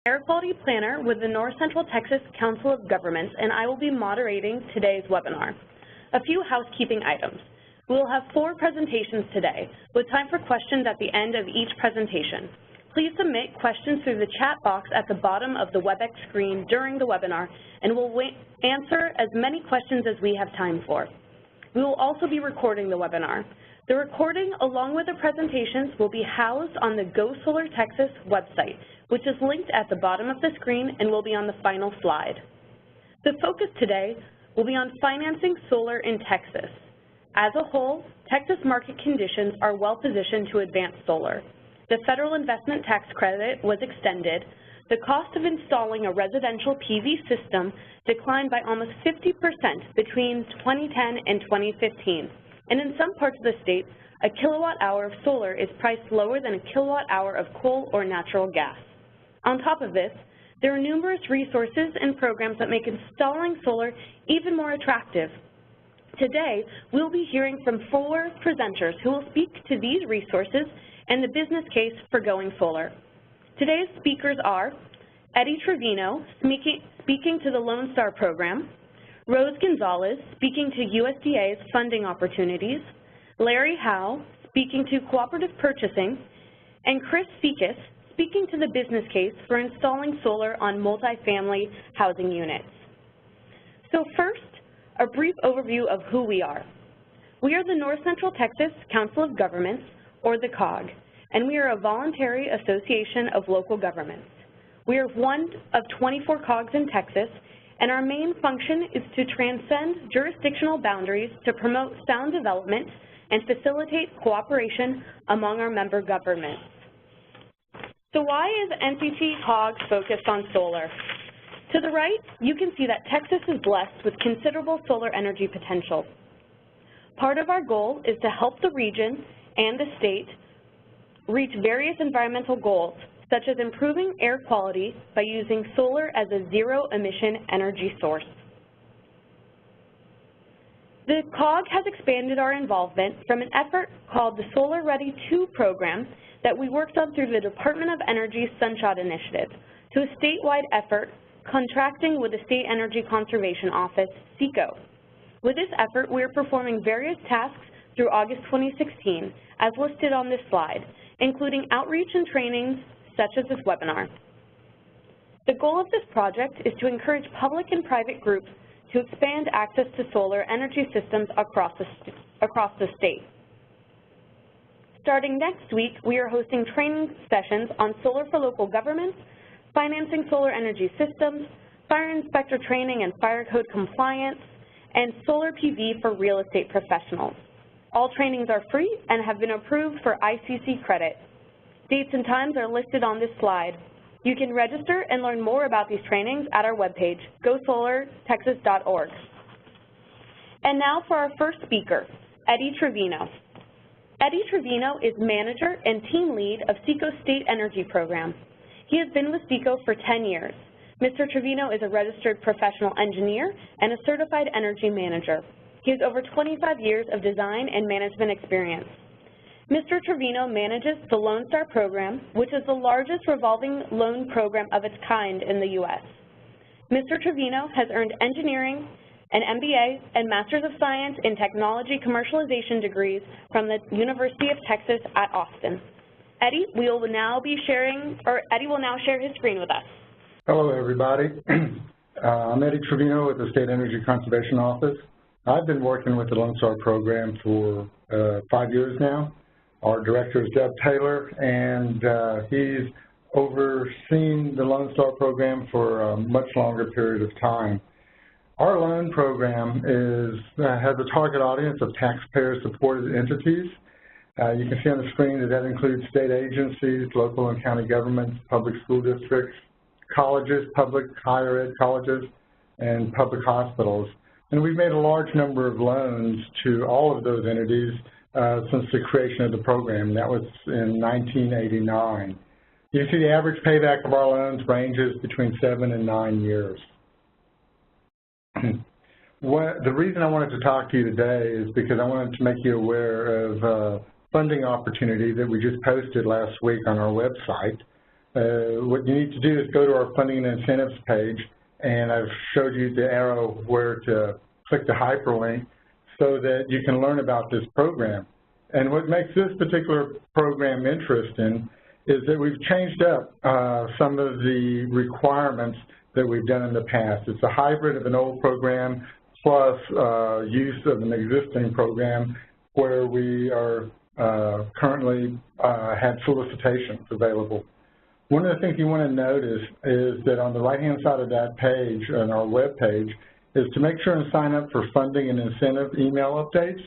Air Quality Planner with the North Central Texas Council of Governments, and I will be moderating today's webinar. A few housekeeping items. We will have 4 presentations today, with time for questions at the end of each presentation. Please submit questions through the chat box at the bottom of the WebEx screen during the webinar, and we'll answer as many questions as we have time for. We will also be recording the webinar. The recording, along with the presentations, will be housed on the Go Solar Texas website, which is linked at the bottom of the screen and will be on the final slide. The focus today will be on financing solar in Texas. As a whole, Texas market conditions are well positioned to advance solar. The federal investment tax credit was extended. The cost of installing a residential PV system declined by almost 50% between 2010 and 2015. And in some parts of the state, a kilowatt hour of solar is priced lower than a kilowatt hour of coal or natural gas. On top of this, there are numerous resources and programs that make installing solar even more attractive. Today, we'll be hearing from 4 presenters who will speak to these resources and the business case for going solar. Today's speakers are Eddie Trevino, speaking to the Lone Star program, Rose Gonzalez, speaking to USDA's funding opportunities, Larry Howe, speaking to cooperative purchasing, and Chris Fekas, speaking to the business case for installing solar on multifamily housing units. So first, a brief overview of who we are. We are the North Central Texas Council of Governments, or the COG, and we are a voluntary association of local governments. We are one of 24 COGs in Texas, and our main function is to transcend jurisdictional boundaries to promote sound development and facilitate cooperation among our member governments. So why is NCTCOG focused on solar? To the right, you can see that Texas is blessed with considerable solar energy potential. Part of our goal is to help the region and the state reach various environmental goals, such as improving air quality by using solar as a zero-emission energy source. The COG has expanded our involvement from an effort called the Solar Ready 2 program that we worked on through the Department of Energy's Sunshot Initiative to a statewide effort contracting with the State Energy Conservation Office, SECO. With this effort, we are performing various tasks through August 2016, as listed on this slide, including outreach and trainings such as this webinar. The goal of this project is to encourage public and private groups to expand access to solar energy systems across the state. Starting next week, we are hosting training sessions on solar for local governments, financing solar energy systems, fire inspector training and fire code compliance, and solar PV for real estate professionals. All trainings are free and have been approved for ICC credit. Dates and times are listed on this slide. You can register and learn more about these trainings at our webpage, gosolartexas.org. And now for our first speaker, Eddie Trevino. Eddie Trevino is manager and team lead of SECO's State Energy Program. He has been with SECO for 10 years. Mr. Trevino is a registered professional engineer and a certified energy manager. He has over 25 years of design and management experience. Mr. Trevino manages the Lone Star program, which is the largest revolving loan program of its kind in the U.S. Mr. Trevino has earned engineering, an MBA, and Masters of Science in Technology commercialization degrees from the University of Texas at Austin. Eddie, Eddie will now share his screen with us. Hello, everybody. I'm Eddie Trevino with the State Energy Conservation Office. I've been working with the Lone Star program for 5 years now. Our director is Deb Taylor, and he's overseen the Lone Star program for a much longer period of time. Our loan program has a target audience of taxpayer-supported entities. You can see on the screen that includes state agencies, local and county governments, public school districts, colleges, public higher ed colleges, and public hospitals. And we've made a large number of loans to all of those entities since the creation of the program. That was in 1989. You can see the average payback of our loans ranges between 7 and 9 years. The reason I wanted to talk to you today is because I wanted to make you aware of a funding opportunity that we just posted last week on our website. what you need to do is go to our funding and incentives page, and I've showed you the arrow where to click the hyperlink so that you can learn about this program. And what makes this particular program interesting is that we've changed up some of the requirements that we've done in the past. It's a hybrid of an old program plus use of an existing program where we are currently have solicitations available. One of the things you want to notice is that on the right-hand side of that page, on our web page, is to make sure and sign up for funding and incentive email updates.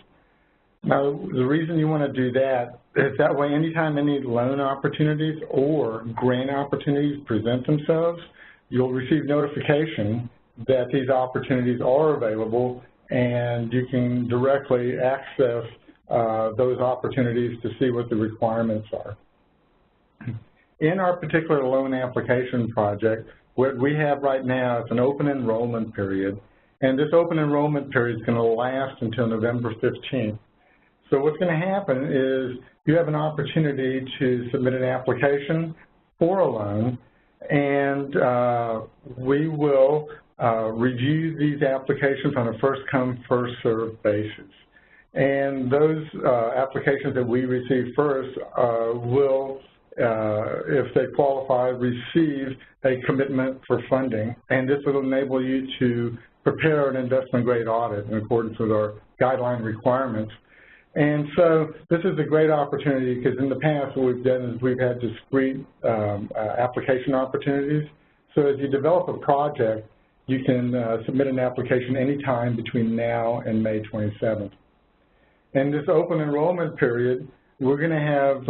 Now, the reason you want to do that is that way anytime any loan opportunities or grant opportunities present themselves, you'll receive notification that these opportunities are available, and you can directly access those opportunities to see what the requirements are. In our particular loan application project, what we have right now is an open enrollment period, and this open enrollment period is going to last until November 15th. So what's going to happen is you have an opportunity to submit an application for a loan, and we will review these applications on a first-come, first-served basis. And those applications that we receive first will, if they qualify, receive a commitment for funding, and this will enable you to prepare an investment-grade audit in accordance with our guideline requirements. And so this is a great opportunity because in the past what we've done is we've had discrete application opportunities. So as you develop a project, you can submit an application anytime between now and May 27th. In this open enrollment period, we're going to have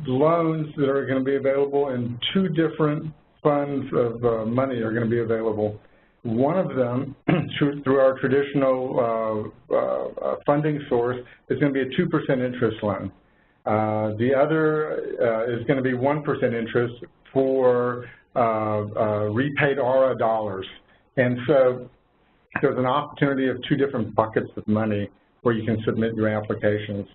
loans that are going to be available in two different funds of money are going to be available. One of them, through our traditional funding source, is going to be a 2% interest loan. The other is going to be 1% interest for repaid ARA dollars. And so there's an opportunity of two different buckets of money where you can submit your applications.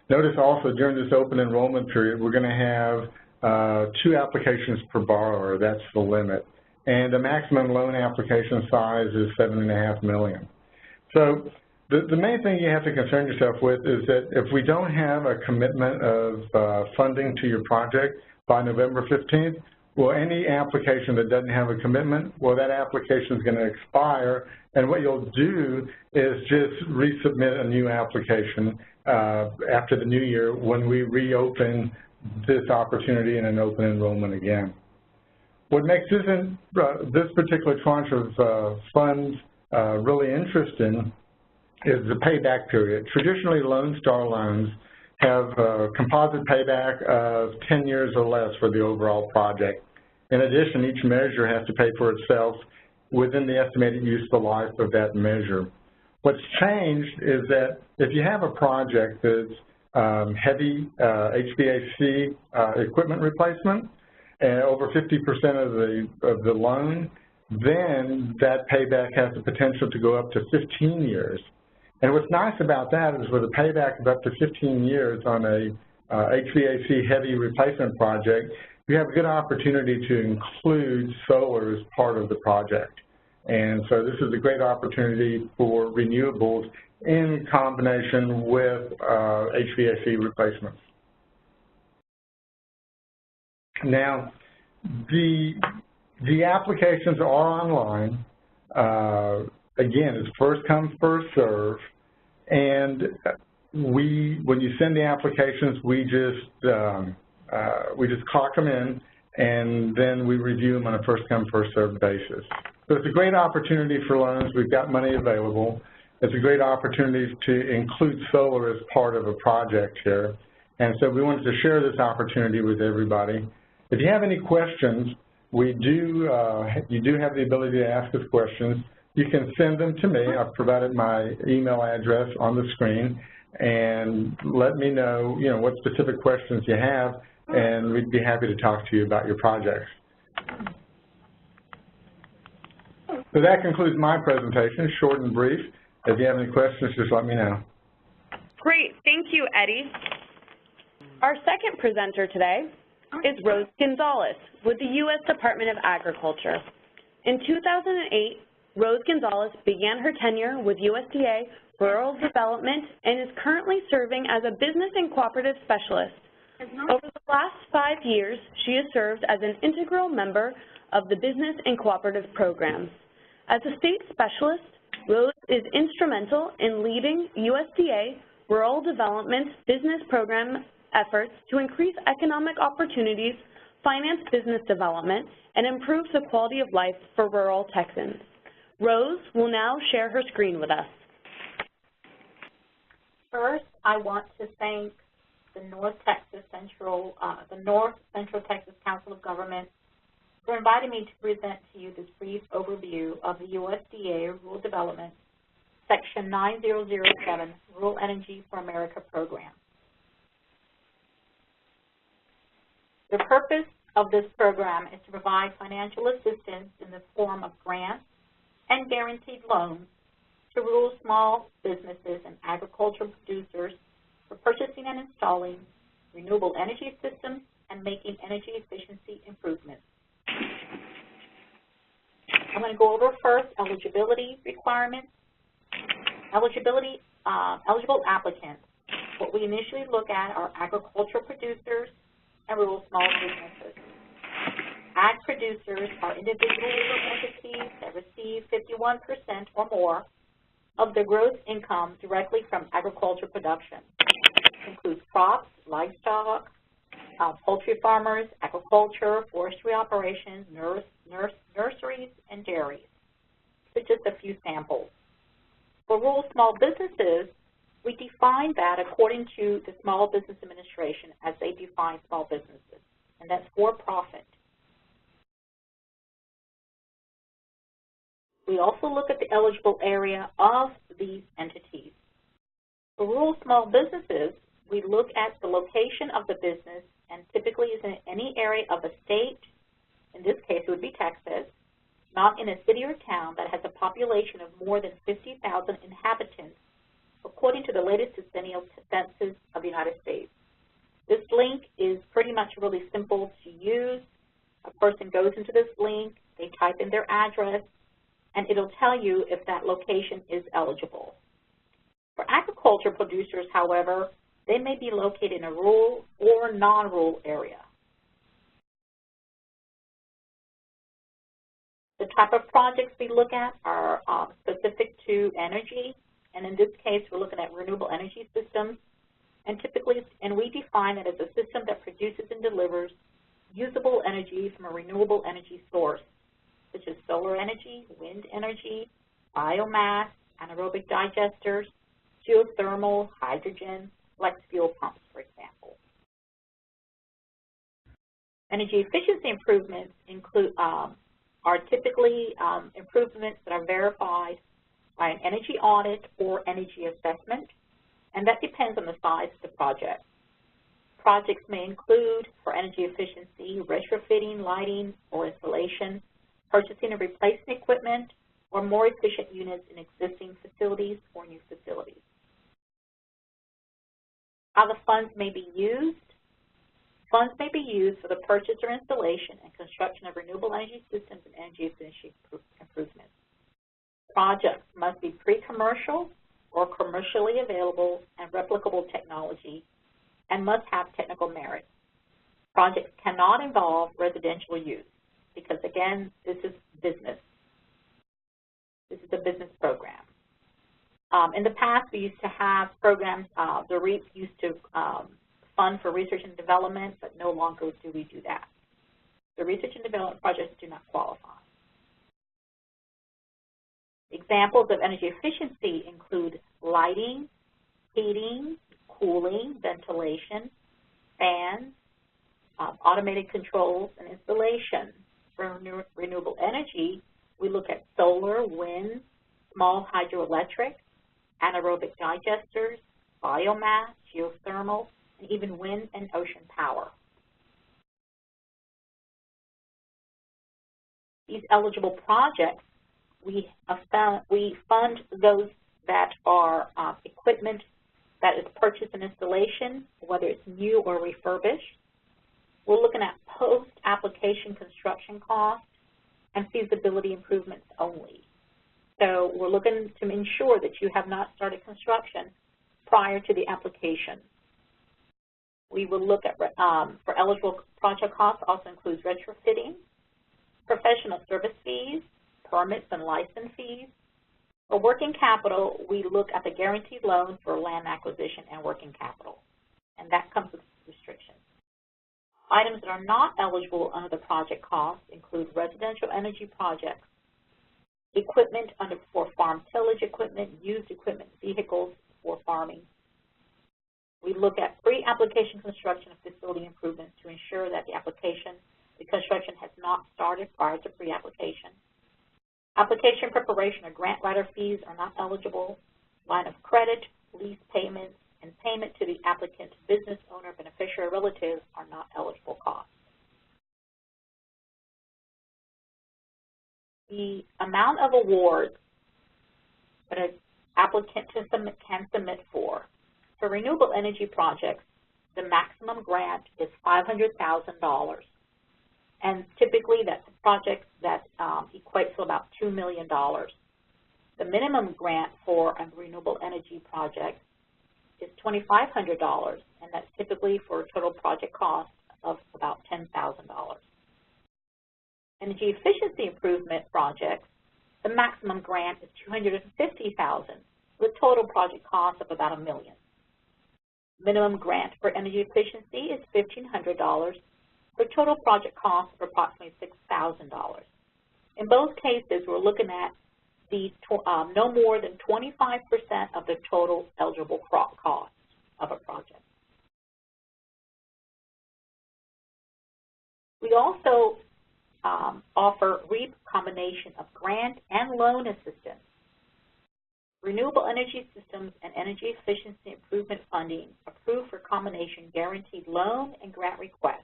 Notice also during this open enrollment period, we're going to have 2 applications per borrower. That's the limit. And the maximum loan application size is $7.5 million. So the main thing you have to concern yourself with is that if we don't have a commitment of funding to your project by November 15th, well, any application that doesn't have a commitment, well, that application is going to expire, and what you'll do is just resubmit a new application after the new year when we reopen this opportunity in an open enrollment again. What makes this particular tranche of funds really interesting is the payback period. Traditionally, Lone Star loans have a composite payback of 10 years or less for the overall project. In addition, each measure has to pay for itself within the estimated useful life of that measure. What's changed is that if you have a project that's heavy HVAC equipment replacement, over 50% of the loan, then that payback has the potential to go up to 15 years. And what's nice about that is with a payback of up to 15 years on a HVAC heavy replacement project, you have a good opportunity to include solar as part of the project. And so this is a great opportunity for renewables in combination with HVAC replacements. Now, the applications are online. Again, it's first come, first serve, and when you send the applications, we just clock them in, and then we review them on a first come, first served basis. So it's a great opportunity for loans. We've got money available. It's a great opportunity to include solar as part of a project here, and so we wanted to share this opportunity with everybody. If you have any questions, you do have the ability to ask us questions. You can send them to me. I've provided my email address on the screen, and let me know, what specific questions you have, and we'd be happy to talk to you about your projects. So that concludes my presentation, short and brief. If you have any questions, just let me know. Great. Thank you, Eddie. Our second presenter today is Rose Gonzalez with the U.S. Department of Agriculture. In 2008, Rose Gonzalez began her tenure with USDA Rural Development and is currently serving as a business and cooperative specialist. Over the last 5 years, she has served as an integral member of the business and cooperative programs. As a state specialist, Rose is instrumental in leading USDA Rural Development business program efforts to increase economic opportunities, finance business development, and improve the quality of life for rural Texans. Rose will now share her screen with us. First, I want to thank the North Central Texas Council of Governments for inviting me to present to you this brief overview of the USDA Rural Development Section 9007 Rural Energy for America program. The purpose of this program is to provide financial assistance in the form of grants and guaranteed loans to rural small businesses and agricultural producers for purchasing and installing renewable energy systems and making energy efficiency improvements. I'm going to go over first eligibility requirements. Eligible applicants. What we initially look at are agricultural producers and rural small businesses. Ag producers are individual legal entities that receive 51% or more of their gross income directly from agriculture production. This includes crops, livestock, poultry farmers, agriculture, forestry operations, nurseries, and dairies. So just a few samples. For rural small businesses, we define that according to the Small Business Administration as they define small businesses, and that's for profit. We also look at the eligible area of these entities. For rural small businesses, we look at the location of the business, and typically is in any area of a state, in this case it would be Texas, not in a city or town that has a population of more than 50,000 inhabitants, according to the latest decennial census of the United States. This link is pretty much really simple to use. A person goes into this link, they type in their address, and it'll tell you if that location is eligible. For agriculture producers, however, they may be located in a rural or non-rural area. The type of projects we look at are specific to energy, and in this case, we're looking at renewable energy systems, and we define it as a system that produces and delivers usable energy from a renewable energy source, such as solar energy, wind energy, biomass, anaerobic digesters, geothermal, hydrogen, flex fuel pumps, for example. Energy efficiency improvements are typically improvements that are verified by an energy audit or energy assessment, and that depends on the size of the project. Projects may include, for energy efficiency, retrofitting, lighting, or installation, purchasing and replacing equipment, or more efficient units in existing facilities or new facilities. How the funds may be used. Funds may be used for the purchase or installation and construction of renewable energy systems and energy efficiency improvements. Projects must be pre-commercial or commercially available and replicable technology and must have technical merit. Projects cannot involve residential use because, again, this is business. This is a business program. In the past, we used to have programs, the REAP used to fund for research and development, but no longer do we do that. The research and development projects do not qualify. Examples of energy efficiency include lighting, heating, cooling, ventilation, fans, automated controls, and installation. For renewable energy, we look at solar, wind, small hydroelectric, anaerobic digesters, biomass, geothermal, and even wind and ocean power. These eligible projects, we fund those that are equipment that is purchased and installation, whether it's new or refurbished. we're looking at post-application construction costs and feasibility improvements only. So we're looking to ensure that you have not started construction prior to the application. We will look at, for eligible project costs, also includes retrofitting, professional service fees, permits and license fees. For working capital, we look at the guaranteed loan for land acquisition and working capital, and that comes with restrictions. Items that are not eligible under the project costs include residential energy projects, equipment for farm tillage equipment, used equipment, vehicles for farming. We look at pre-application construction of facility improvements to ensure that the construction has not started prior to pre-application. Application preparation or grant writer fees are not eligible. Line of credit, lease payments, and payment to the applicant's business owner, beneficiary, relative are not eligible costs. The amount of awards that an applicant can submit for renewable energy projects, the maximum grant is $500,000. And typically that's a project that equates to about $2 million. The minimum grant for a renewable energy project is $2,500, and that's typically for a total project cost of about $10,000. Energy efficiency improvement projects, the maximum grant is $250,000 with total project cost of about $1 million. Minimum grant for energy efficiency is $1,500 for total project cost of approximately $6,000. In both cases, we're looking at the no more than 25% of the total eligible cost of a project. We also offer REAP combination of grant and loan assistance. Renewable energy systems and energy efficiency improvement funding approved for combination guaranteed loan and grant requests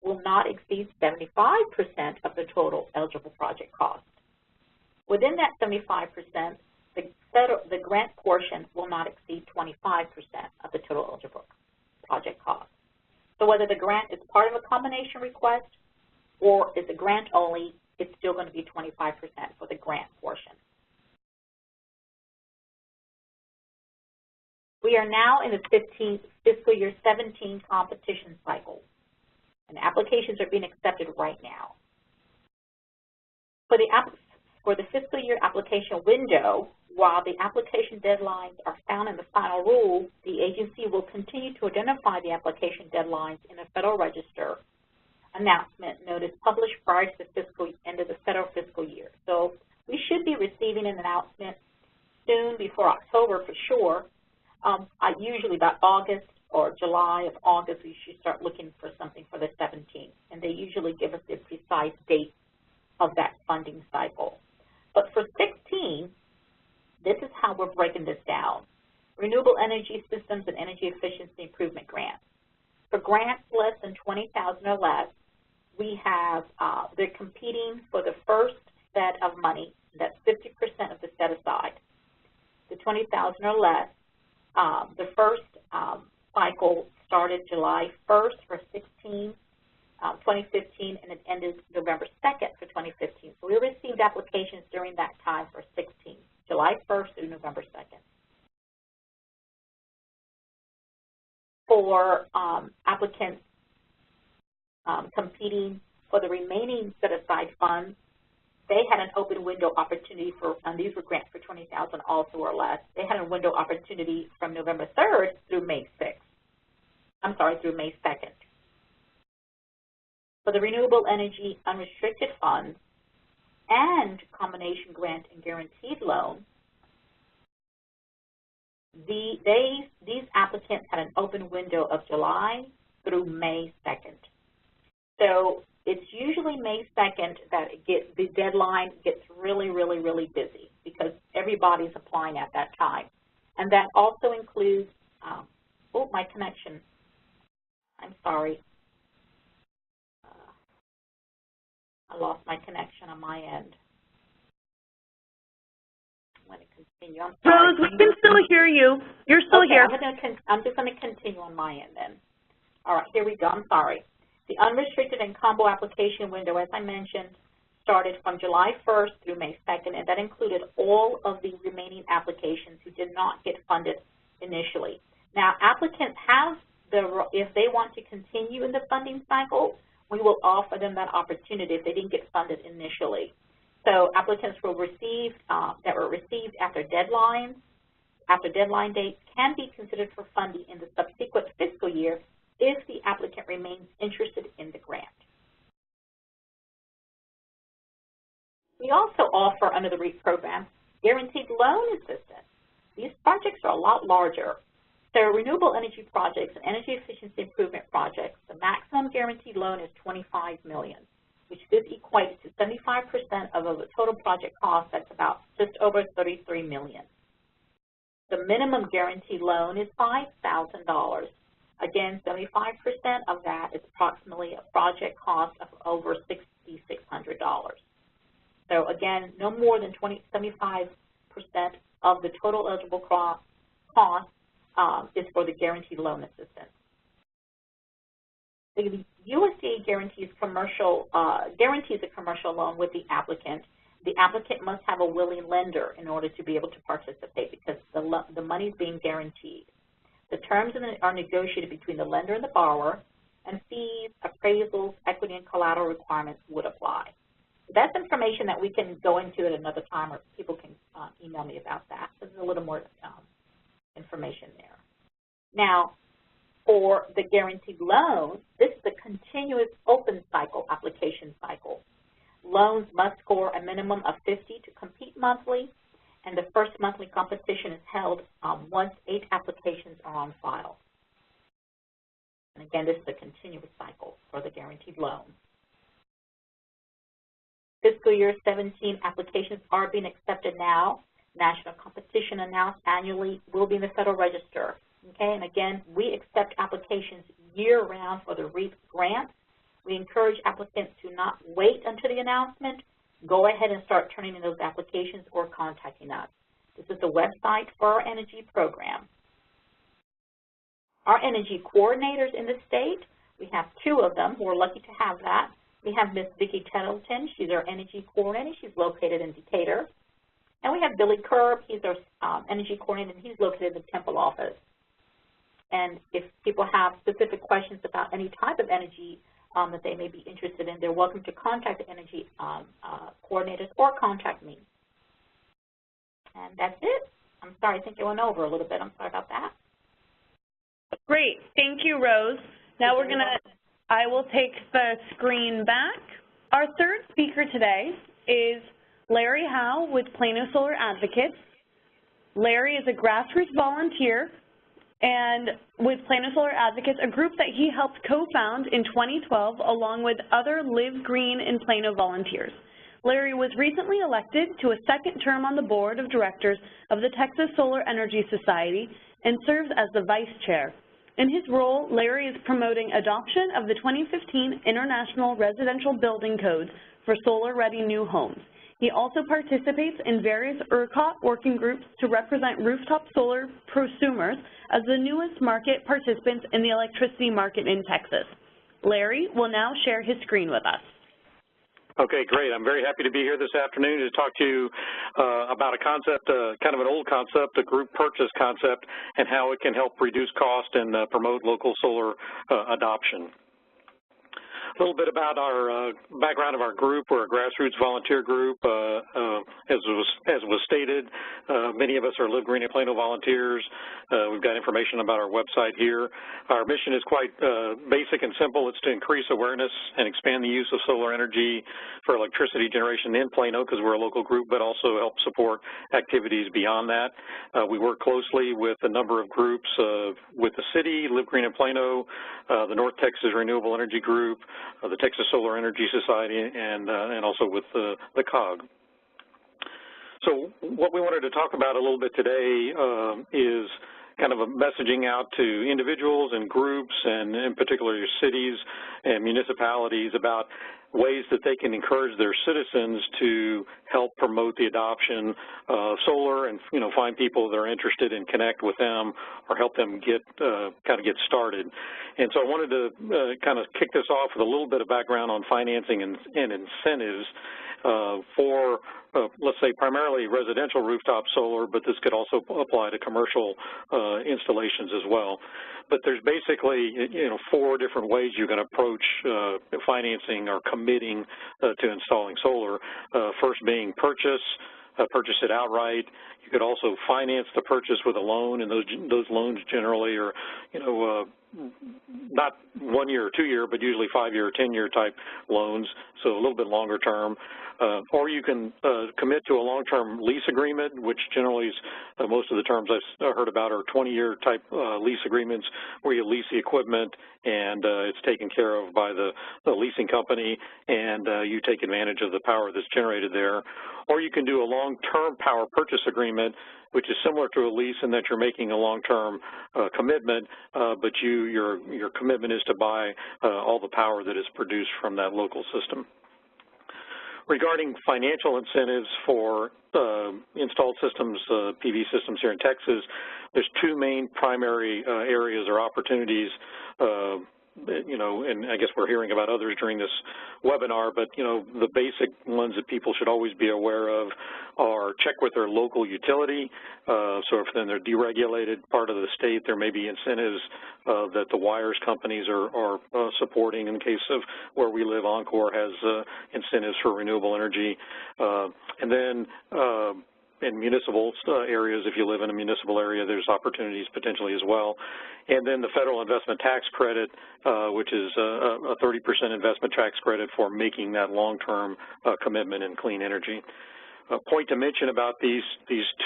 will not exceed 75% of the total eligible project cost. Within that 75%, the grant portion will not exceed 25% of the total eligible project cost. So whether the grant is part of a combination request or is a grant only, it's still going to be 25% for the grant portion. We are now in the fiscal year 17 competition cycle, and applications are being accepted right now. For the fiscal year application window, while the application deadlines are found in the final rule, the agency will continue to identify the application deadlines in the Federal Register announcement notice published prior to the end of the federal fiscal year. So we should be receiving an announcement soon, before October for sure. Usually about August or July of August, we should start looking for something for the 17th, and they usually give us the precise date of that funding cycle. But for 16, this is how we're breaking this down. Renewable energy systems and energy efficiency improvement grants. For grants less than $20,000 or less, we have, they're competing for the first set of money, that's 50% of the set aside. The $20,000 or less, the first cycle started July 1st for 2015, and it ended November 2nd for 2015. So we received applications during that time for 16, July 1st through November 2nd. For applicants competing for the remaining set-aside funds, they had an open window opportunity for, and these were grants for $20,000 also or less. They had a window opportunity from November 3rd through May 6th. I'm sorry, through May 2nd. For the renewable energy unrestricted funds and combination grant and guaranteed loan, these applicants had an open window of July through May 2nd. So it's usually May 2nd that the deadline gets really, really, really busy because everybody's applying at that time. And that also includes, oh, my connection. I'm sorry. I lost my connection on my end. I'm going to continue. I'm sorry. Rose, we can still hear you. You're still here. I'm just going to continue on my end then. All right, here we go. I'm sorry. The unrestricted and combo application window, as I mentioned, started from July 1st through May 2nd, and that included all of the remaining applications who did not get funded initially. Now, applicants have if they want to continue in the funding cycle, we will offer them that opportunity if they didn't get funded initially. So applicants will receive, that were received after deadline dates can be considered for funding in the subsequent fiscal year if the applicant remains interested in the grant. We also offer, under the REAP program, guaranteed loan assistance. These projects are a lot larger. So renewable energy projects and energy efficiency improvement projects, the maximum guaranteed loan is $25 million, which this equates to 75% of the total project cost. That's about just over $33 million. The minimum guaranteed loan is $5,000. Again, 75% of that is approximately a project cost of over $6,600. So again, no more than 75% of the total eligible cost is for the guaranteed loan assistance. The USDA guarantees a commercial loan with the applicant. The applicant must have a willing lender in order to be able to participate because the money is being guaranteed. The terms are negotiated between the lender and the borrower, and fees, appraisals, equity, and collateral requirements would apply. That's information that we can go into at another time, or people can email me about that. There's a little more information there. Now, for the guaranteed loan, this is a continuous open cycle application cycle. Loans must score a minimum of 50 to compete monthly, and the first monthly competition is held once 8 applications are on file. And again, this is a continuous cycle for the guaranteed loan. Fiscal year 17 applications are being accepted now. National competition announced annually will be in the Federal Register. Okay, and again, we accept applications year-round for the REAP grant. We encourage applicants to not wait until the announcement. Go ahead and start turning in those applications or contacting us. This is the website for our energy program. Our energy coordinators in the state, we have 2 of them. We're lucky to have that. We have Miss Vicki Tettleton. She's our energy coordinator. She's located in Decatur. And we have Billy Kerb. He's our energy coordinator, and he's located in the Temple office. And if people have specific questions about any type of energy that they may be interested in, they're welcome to contact the energy coordinators or contact me. And that's it. I'm sorry, I think I went over a little bit. I'm sorry about that. Great. Thank you, Rose. Now I will take the screen back. Our third speaker today is Larry Howe with Plano Solar Advocates. Larry is a grassroots volunteer and with Plano Solar Advocates, a group that he helped co-found in 2012 along with other Live Green in Plano volunteers. Larry was recently elected to a 2nd term on the board of directors of the Texas Solar Energy Society and serves as the vice chair. In his role, Larry is promoting adoption of the 2015 International Residential Building Codes for solar-ready new homes. He also participates in various ERCOT working groups to represent rooftop solar prosumers as the newest market participants in the electricity market in Texas. Larry will now share his screen with us. Okay, great. I'm very happy to be here this afternoon to talk to you about a concept, kind of an old concept, a group purchase concept, and how it can help reduce cost and promote local solar adoption. A little bit about our background of our group. We're a grassroots volunteer group. As was stated, many of us are Live Green in Plano volunteers. We've got information about our website here. Our mission is quite basic and simple. It's to increase awareness and expand the use of solar energy for electricity generation in Plano, because we're a local group, but also help support activities beyond that. We work closely with a number of groups with the city, Live Green in Plano, the North Texas Renewable Energy Group, the Texas Solar Energy Society, and also with the COG. So what we wanted to talk about a little bit today is kind of a messaging out to individuals and groups, and in particular cities and municipalities, about ways that they can encourage their citizens to help promote the adoption of solar and, find people that are interested and connect with them or help them get get started. And so I wanted to kind of kick this off with a little bit of background on financing and incentives for, let's say, primarily residential rooftop solar, but this could also apply to commercial installations as well. But there's basically, 4 different ways you can approach financing or committing to installing solar. First being purchase it outright. You could also finance the purchase with a loan, and those loans generally are, not 1 year or 2 year, but usually 5-year or 10-year type loans, so a little bit longer term. Or you can commit to a long-term lease agreement, which generally is most of the terms I've heard about are 20-year type lease agreements where you lease the equipment and it's taken care of by the leasing company, and you take advantage of the power that's generated there. Or you can do a long-term power purchase agreement, which is similar to a lease in that you're making a long-term commitment, but your commitment is to buy all the power that is produced from that local system. Regarding financial incentives for installed systems, PV systems here in Texas, there's 2 main primary areas or opportunities, and I guess we're hearing about others during this webinar, but, the basic ones that people should always be aware of are check with their local utility. So if they're in their deregulated part of the state, there may be incentives that the wires companies are supporting. In the case of where we live, Encore has incentives for renewable energy. And then in municipal areas, if you live in a municipal area, there's opportunities potentially as well. And then the federal investment tax credit, which is a 30% investment tax credit for making that long-term commitment in clean energy. A point to mention about these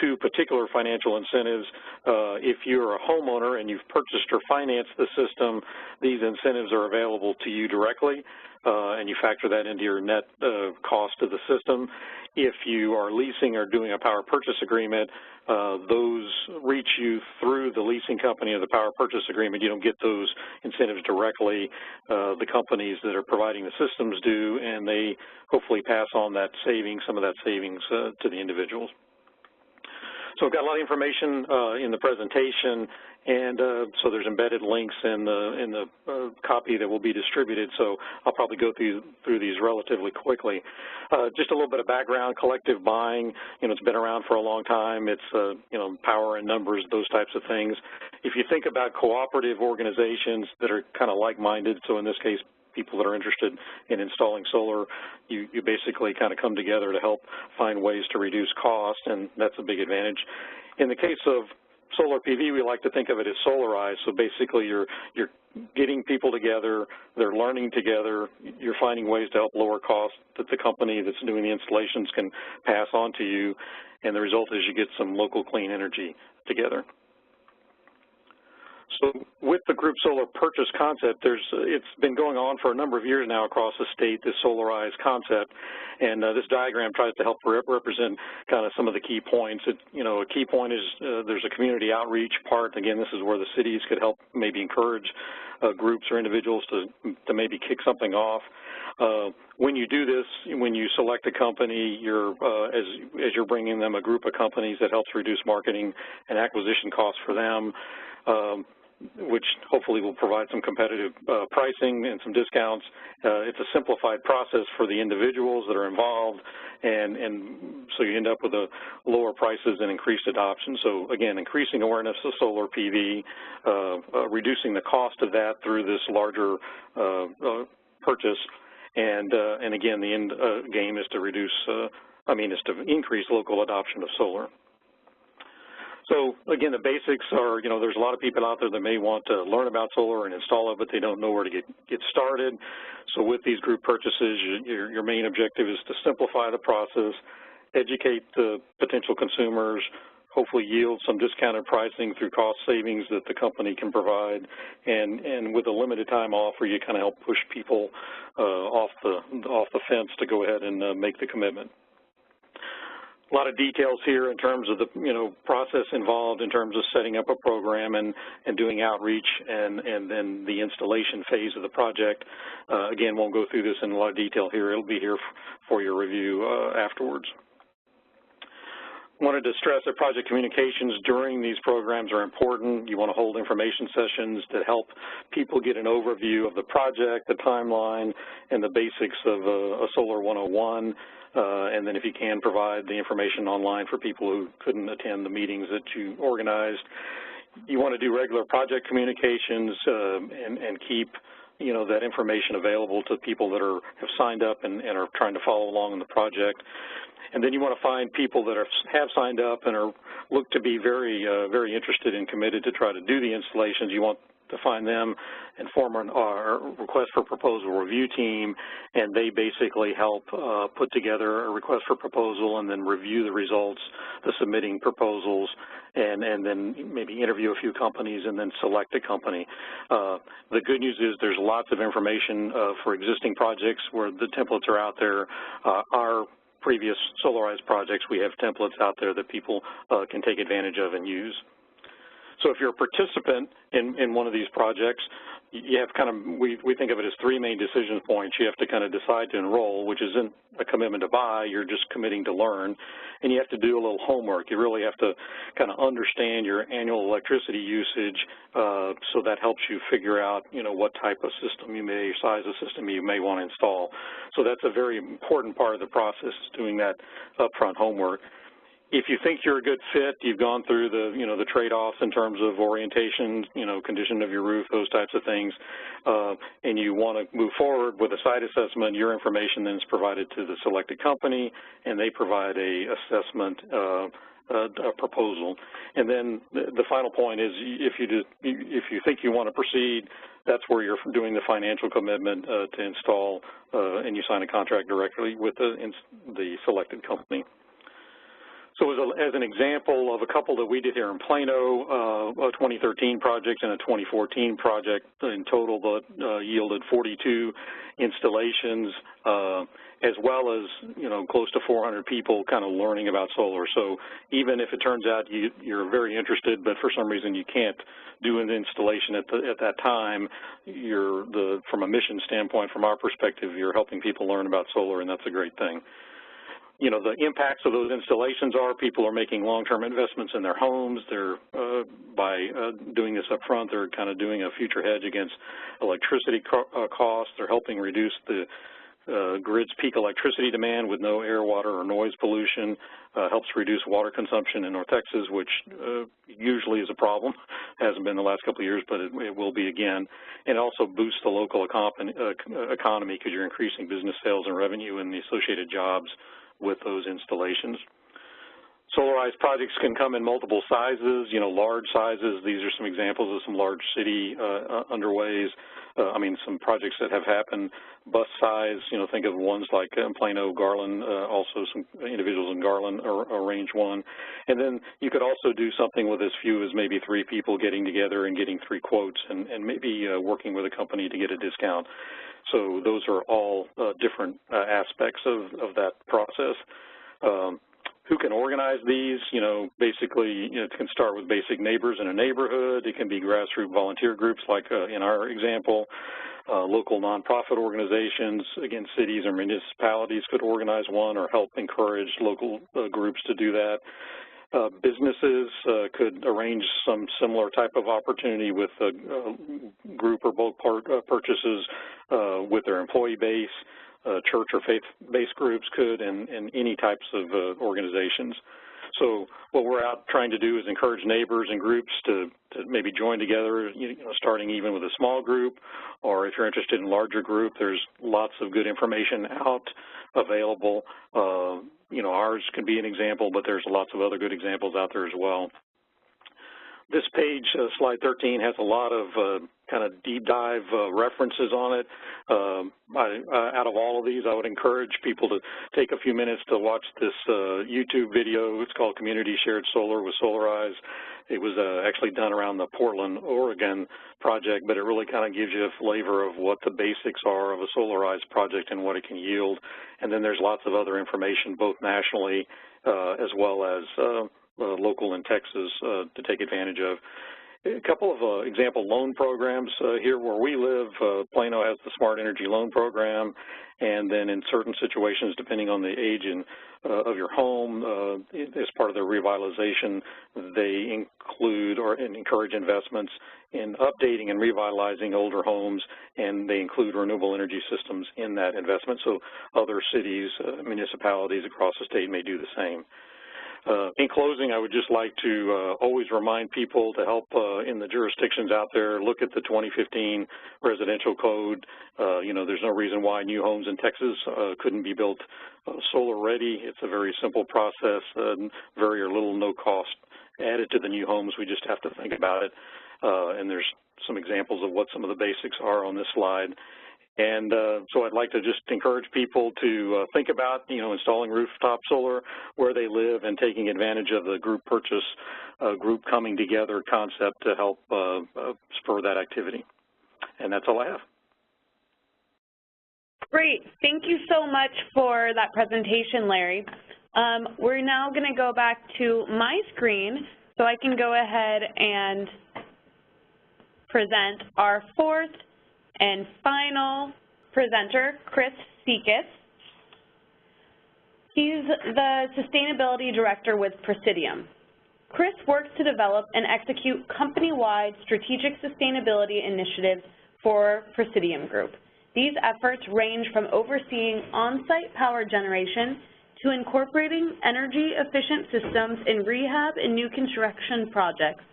2 particular financial incentives, if you're a homeowner and you've purchased or financed the system, these incentives are available to you directly, and you factor that into your net cost of the system. If you are leasing or doing a power purchase agreement, those reach you through the leasing company or the power purchase agreement. You don't get those incentives directly. The companies that are providing the systems do, and they hopefully pass on that savings, some of that savings to the individuals. So we've got a lot of information in the presentation, and so there's embedded links in the copy that will be distributed, so I'll probably go through these relatively quickly. Just a little bit of background, collective buying, it's been around for a long time. It's, power and numbers, those types of things. If you think about cooperative organizations that are kind of like-minded, so in this case, people that are interested in installing solar, you basically kind of come together to help find ways to reduce cost, and that's a big advantage. In the case of solar PV, we like to think of it as solarized. So basically you're getting people together, they're learning together, you're finding ways to help lower costs that the company that's doing the installations can pass on to you, and the result is you get some local clean energy together. So with the group solar purchase concept, it's been going on for a number of years now across the state, this solarized concept, and this diagram tries to help represent kind of some of the key points. A key point is there's a community outreach part. Again, this is where the cities could help maybe encourage groups or individuals to maybe kick something off. When you do this, when you select a company, as you're bringing them a group of companies that helps reduce marketing and acquisition costs for them, which hopefully will provide some competitive pricing and some discounts. It's a simplified process for the individuals that are involved, and so you end up with lower prices and increased adoption. So again, increasing awareness of solar PV, reducing the cost of that through this larger purchase, and again, the end game is to increase local adoption of solar. So again, the basics are, there's a lot of people out there that may want to learn about solar and install it, but they don't know where to get started. So with these group purchases, your main objective is to simplify the process, educate the potential consumers, hopefully yield some discounted pricing through cost savings that the company can provide, and with a limited time offer, you kind of help push people off the fence to go ahead and make the commitment. A lot of details here in terms of the process involved in terms of setting up a program and doing outreach and then the installation phase of the project. Again, won't go through this in a lot of detail here. It'll be here for your review afterwards. Wanted to stress that project communications during these programs are important. You want to hold information sessions to help people get an overview of the project, the timeline, and the basics of a Solar 101. And then if you can, provide the information online for people who couldn't attend the meetings that you organized. You want to do regular project communications and keep that information available to people that have signed up and are trying to follow along in the project. And then you want to find people that have signed up and look to be very, very interested and committed to try to do the installations. You want to find them and form a request for proposal review team, and they basically help put together a request for proposal and then review the results, the submitting proposals, and then maybe interview a few companies and then select a company. The good news is there's lots of information for existing projects where the templates are out there. Our previous solarized projects, we have templates out there that people can take advantage of and use. So if you're a participant in one of these projects, you have we think of it as three main decision points. You have to kind of decide to enroll, which isn't a commitment to buy, you're just committing to learn, and you have to do a little homework. You really have to kind of understand your annual electricity usage, so that helps you figure out, what type of system size of system you may want to install. So that's a very important part of the process, doing that upfront homework. If you think you're a good fit, you've gone through the trade-offs in terms of orientation, condition of your roof, those types of things, and you want to move forward with a site assessment, your information then is provided to the selected company, and they provide a assessment a proposal. And then the final point is, if you think you want to proceed, that's where you're doing the financial commitment to install, and you sign a contract directly with the selected company. So as an example of a couple that we did here in Plano, a 2013 project and a 2014 project, in total that yielded 42 installations, as well as close to 400 people kind of learning about solar. So even if it turns out you're very interested, but for some reason you can't do an installation at that time, from a mission standpoint, from our perspective, you're helping people learn about solar, and that's a great thing. The impacts of those installations are people are making long-term investments in their homes. They're, by doing this up front, they're kind of doing a future hedge against electricity costs. They're helping reduce the grid's peak electricity demand with no air, water, or noise pollution. Helps reduce water consumption in North Texas, which usually is a problem. Hasn't been the last couple of years, but it will be again. And it also boosts the local economy because you're increasing business sales and revenue and the associated jobs with those installations. Solarized projects can come in multiple sizes, large sizes. These are some examples of some large city underways. Some projects that have happened, bus size, think of ones like Plano, Garland, also some individuals in Garland arrange one. And then you could also do something with as few as maybe 3 people getting together and getting 3 quotes and maybe working with a company to get a discount. So those are all different aspects of that process. Who can organize these? Basically, it can start with basic neighbors in a neighborhood. It can be grassroots volunteer groups like in our example. Local nonprofit organizations, again, cities or municipalities could organize one or help encourage local groups to do that. Businesses could arrange some similar type of opportunity with a group or bulk purchases with their employee base. Church or faith-based groups could, and any types of organizations. So what we're out trying to do is encourage neighbors and groups to maybe join together, starting even with a small group, or if you're interested in a larger group, there's lots of good information out available. Ours can be an example, but there's lots of other good examples out there as well. This page, slide 13, has a lot of kind of deep dive references on it. Out of all of these, I would encourage people to take a few minutes to watch this YouTube video. It's called Community Shared Solar with Solarize. It was actually done around the Portland, Oregon project, but it really kind of gives you a flavor of what the basics are of a solarized project and what it can yield. And then there's lots of other information, both nationally as well as local in Texas to take advantage of. A couple of example loan programs here where we live. Plano has the Smart Energy Loan Program, and then in certain situations, depending on the age of your home, as part of their revitalization, they include or encourage investments in updating and revitalizing older homes, and they include renewable energy systems in that investment. So other cities, municipalities across the state may do the same. In closing, I would just like to always remind people to help in the jurisdictions out there look at the 2015 residential code. You know, there's no reason why new homes in Texas couldn't be built solar ready. It's a very simple process, very or little no cost added to the new homes. We just have to think about it. And there's some examples of what some of the basics are on this slide. And so I'd like to just encourage people to think about, you know, installing rooftop solar where they live and taking advantage of the group purchase, group coming together concept to help spur that activity. And that's all I have. Great. Thank you so much for that presentation, Larry. We're now going to go back to my screen so I can go ahead and present our fourth and final presenter, Chris Seekis. He's the Sustainability Director with Presidium. Chris works to develop and execute company-wide strategic sustainability initiatives for Presidium Group. These efforts range from overseeing on-site power generation to incorporating energy-efficient systems in rehab and new construction projects.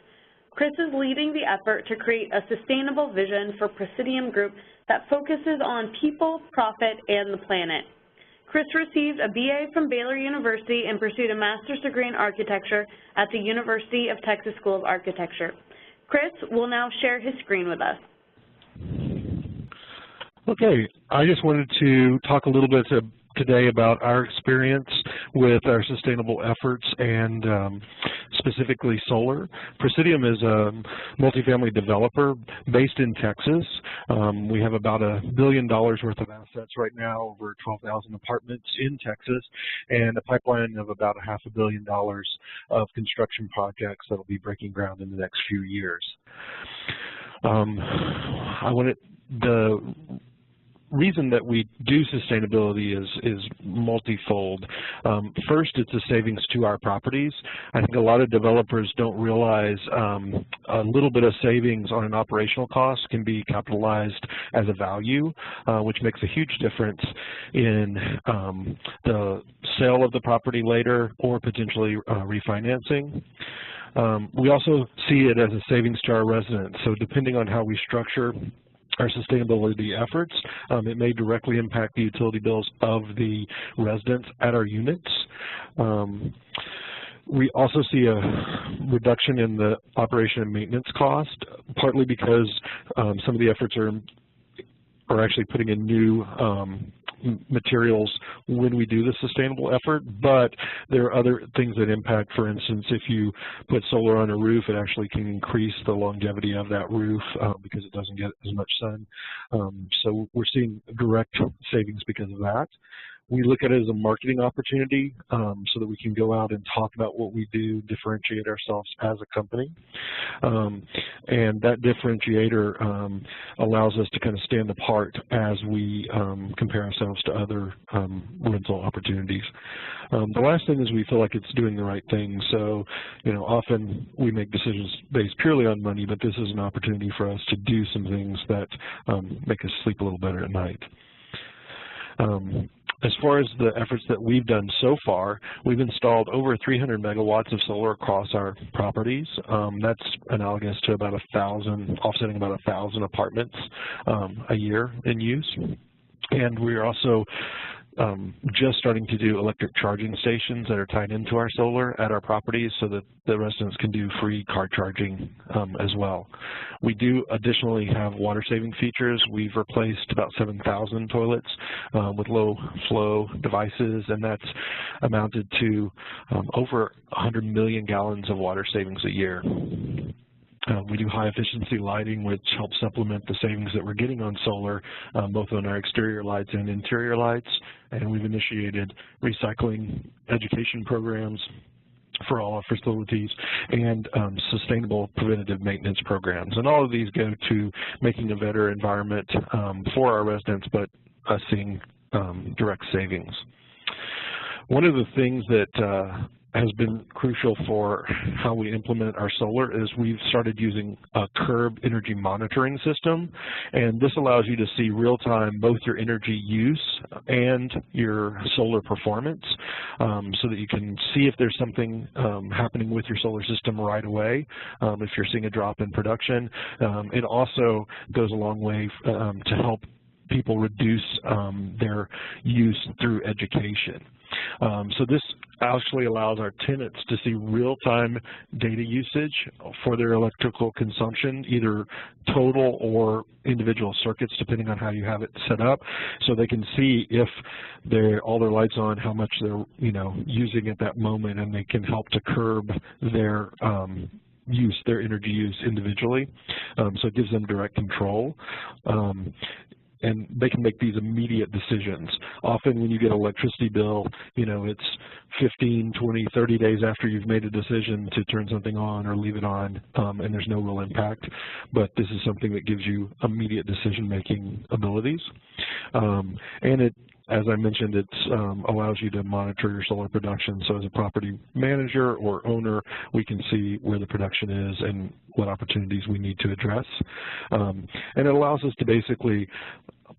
Chris is leading the effort to create a sustainable vision for Presidium Group that focuses on people, profit, and the planet. Chris received a BA from Baylor University and pursued a master's degree in architecture at the University of Texas School of Architecture. Chris will now share his screen with us. Okay, I just wanted to talk a little bit today about our experience with our sustainable efforts and specifically solar. Presidium is a multifamily developer based in Texas. We have about $1 billion worth of assets right now, over 12,000 apartments in Texas, and a pipeline of about $500 million of construction projects that will be breaking ground in the next few years. The reason that we do sustainability is multifold. First, it's a savings to our properties. I think a lot of developers don't realize a little bit of savings on an operational cost can be capitalized as a value, which makes a huge difference in the sale of the property later or potentially refinancing. We also see it as a savings to our residents. So depending on how we structure our sustainability efforts, it may directly impact the utility bills of the residents at our units. We also see a reduction in the operation and maintenance cost, partly because some of the efforts are actually putting in new materials when we do the sustainable effort, but there are other things that impact. For instance, if you put solar on a roof, it actually can increase the longevity of that roof because it doesn't get as much sun. So we're seeing direct savings because of that. We look at it as a marketing opportunity so that we can go out and talk about what we do, differentiate ourselves as a company. And that differentiator allows us to kind of stand apart as we compare ourselves to other rental opportunities. The last thing is we feel like it's doing the right thing. So, you know, often we make decisions based purely on money, but this is an opportunity for us to do some things that make us sleep a little better at night. As far as the efforts that we've done so far, we've installed over 300 megawatts of solar across our properties. That's analogous to about 1,000, offsetting about 1,000 apartments a year in use. And we're also just starting to do electric charging stations that are tied into our solar at our properties so that the residents can do free car charging as well. We do additionally have water saving features. We've replaced about 7,000 toilets with low flow devices, and that's amounted to over 100 million gallons of water savings a year. We do high efficiency lighting, which helps supplement the savings that we're getting on solar, both on our exterior lights and interior lights. And we've initiated recycling education programs for all our facilities and sustainable preventative maintenance programs. And all of these go to making a better environment for our residents, but us seeing direct savings. One of the things that has been crucial for how we implement our solar is we've started using a curb energy monitoring system, and this allows you to see real-time both your energy use and your solar performance so that you can see if there's something happening with your solar system right away, if you're seeing a drop in production. It also goes a long way to help people reduce their use through education. So this actually allows our tenants to see real-time data usage for their electrical consumption, either total or individual circuits, depending on how you have it set up, so they can see if all their lights on, how much they're using at that moment, and they can help to curb their their energy use individually. So it gives them direct control. And they can make these immediate decisions. Often when you get an electricity bill, it's 15, 20, 30 days after you've made a decision to turn something on or leave it on, and there's no real impact. But this is something that gives you immediate decision-making abilities. And it, as I mentioned, it allows you to monitor your solar production. So as a property manager or owner, we can see where the production is and what opportunities we need to address. And it allows us to basically,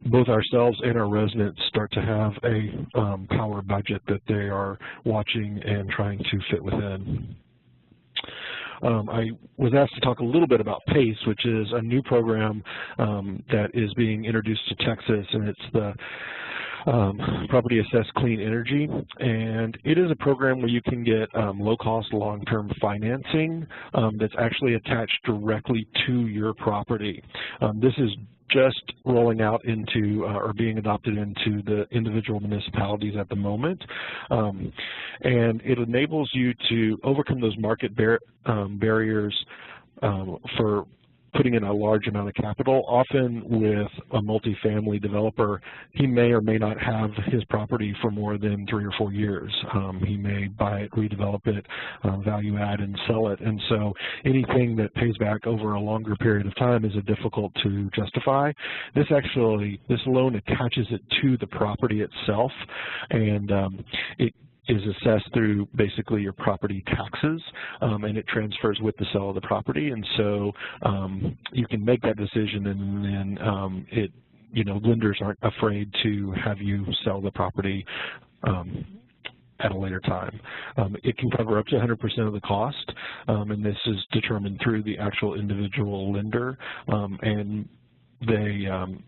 both ourselves and our residents, start to have a power budget that they are watching and trying to fit within. I was asked to talk a little bit about PACE, which is a new program that is being introduced to Texas, and it's the Property Assessed Clean Energy, and it is a program where you can get low-cost, long-term financing that's actually attached directly to your property. This is just rolling out into or being adopted into the individual municipalities at the moment, and it enables you to overcome those market barriers for putting in a large amount of capital. Often with a multifamily developer, he may or may not have his property for more than 3 or 4 years. He may buy it, redevelop it, value add, and sell it. And so anything that pays back over a longer period of time is difficult to justify. This loan attaches it to the property itself, and it is assessed through basically your property taxes, and it transfers with the sale of the property. And so you can make that decision, and then lenders aren't afraid to have you sell the property at a later time. It can cover up to 100% of the cost, and this is determined through the actual individual lender, and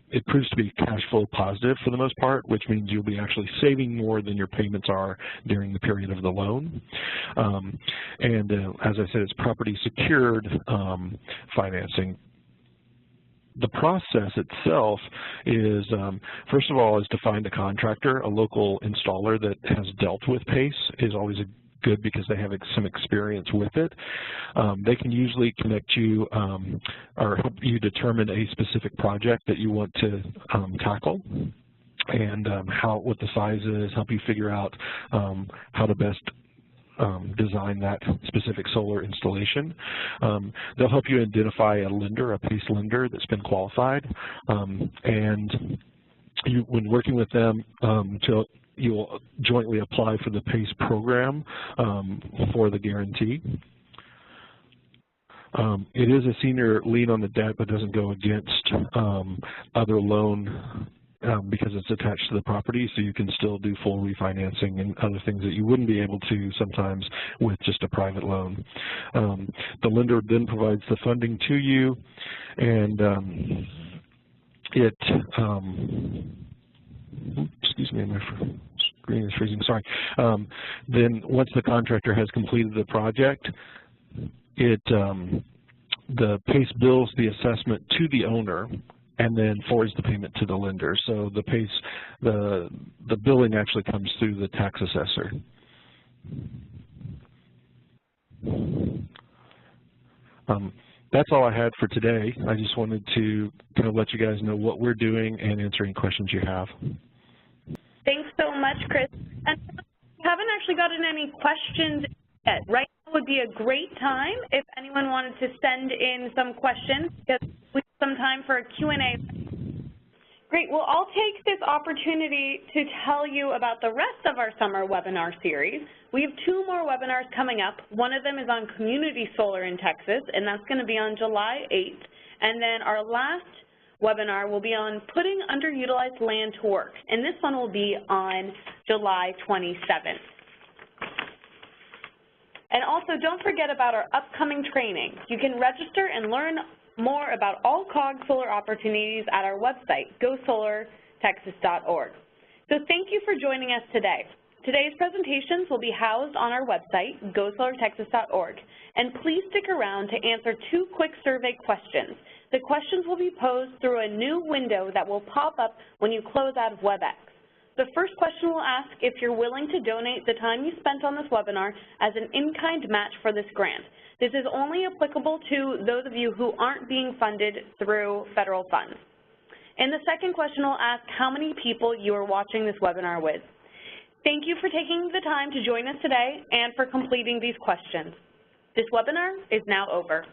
it proves to be cash flow positive for the most part, which means you'll be actually saving more than your payments are during the period of the loan. And as I said, it's property secured financing. The process itself is, first of all, is to find a contractor. A local installer that has dealt with PACE is always good because they have some experience with it. They can usually connect you or help you determine a specific project that you want to tackle, and what the size is, help you figure out how to best design that specific solar installation. They'll help you identify a lender, a PACE lender that's been qualified, and when working with them, you'll jointly apply for the PACE program for the guarantee. It is a senior lien on the debt, but doesn't go against other loan because it's attached to the property, so you can still do full refinancing and other things that you wouldn't be able to sometimes with just a private loan. The lender then provides the funding to you, and excuse me, my screen is freezing, sorry. Then once the contractor has completed the project, the PACE bills the assessment to the owner and then forwards the payment to the lender. So the PACE, the billing actually comes through the tax assessor. That's all I had for today. I just wanted to kind of let you guys know what we're doing and answer any questions you have. Thanks so much, Chris. And we haven't actually gotten any questions yet. Right now would be a great time if anyone wanted to send in some questions, because we have some time for a Q&A. Great. Well, I'll take this opportunity to tell you about the rest of our summer webinar series. We have 2 more webinars coming up. One of them is on community solar in Texas, and that's going to be on July 8th. And then our last webinar will be on putting underutilized land to work, and this one will be on July 27th. And also, don't forget about our upcoming training. You can register and learn more about all COG solar opportunities at our website, gosolartexas.org. So thank you for joining us today. Today's presentations will be housed on our website, gosolartexas.org, and please stick around to answer 2 quick survey questions. The questions will be posed through a new window that will pop up when you close out of WebEx. The first question will ask if you're willing to donate the time you spent on this webinar as an in-kind match for this grant. This is only applicable to those of you who aren't being funded through federal funds. And the second question will ask how many people you are watching this webinar with. Thank you for taking the time to join us today and for completing these questions. This webinar is now over.